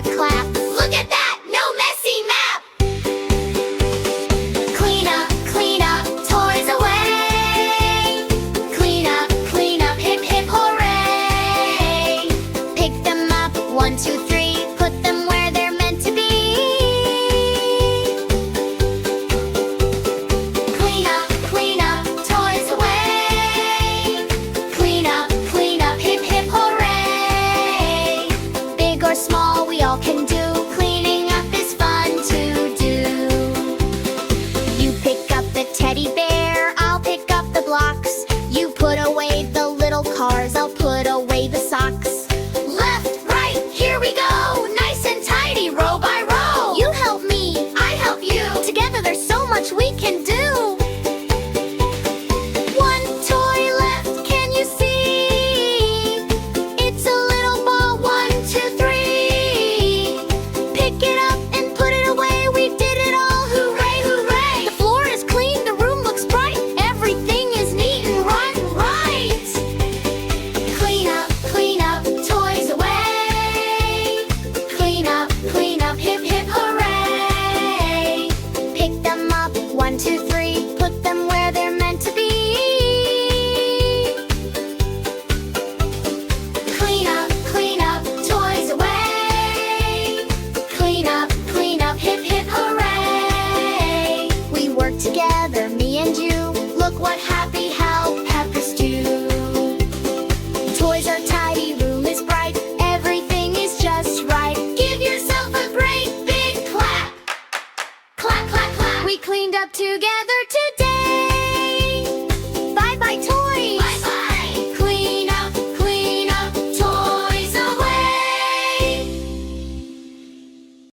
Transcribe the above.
a clap. Look at that, no messy map. Clean up, toys away. Clean up, hip hip hooray. Pick them up, 1, 2, 3. Put them where they're meant to be. Clean up, toys away. Clean up, hip hip hooray. Big or small, we all can do. Cleaning up is fun to do. You pick up the teddy bear, I'll pick up the blocks. You put away the little cars, I'll put away the socks. Left, right, here we go. Nice and tidy, row by row. You help me, I help you. Together there's so much we can do. One toy left, can you see? It's a little ball, 1, 2, 3. Pick it up and put it away. We did it all, hooray, hooray. The floor is clean, the room looks bright. Everything is neat and right. Clean up, toys away. Clean up, hip hip hooray. Pick them up, 1, 2, 3. Put them where they're meant to be. Clean up, toys away. Clean up, hip hip hooray. We work together, me and you. Look what happy helpers do. Toys are tidy, room is bright. Everything is just right. Give yourself a great big clap. Clap, clap, clap. We cleaned up together today.